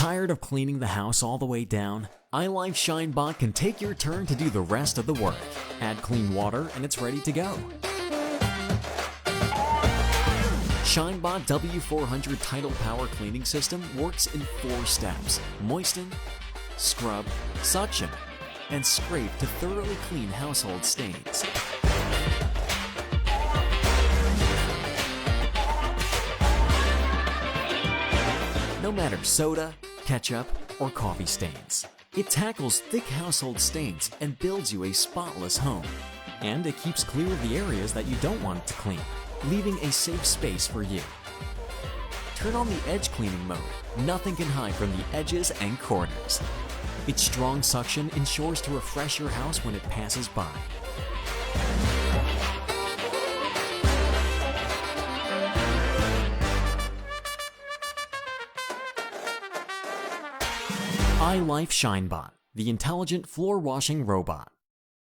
Tired of cleaning the house all the way down? ILIFE Shinebot can take your turn to do the rest of the work. Add clean water and it's ready to go. Shinebot W400 Tidal Power Cleaning System works in 4 steps: moisten, scrub, suction, and scrape to thoroughly clean household stains. No matter soda, ketchup, or coffee stains, it tackles thick household stains and builds you a spotless home. And it keeps clear of the areas that you don't want it to clean, leaving a safe space for you. Turn on the edge cleaning mode. Nothing can hide from the edges and corners. Its strong suction ensures to refresh your house when it passes by. ILIFE Shinebot, the intelligent floor washing robot.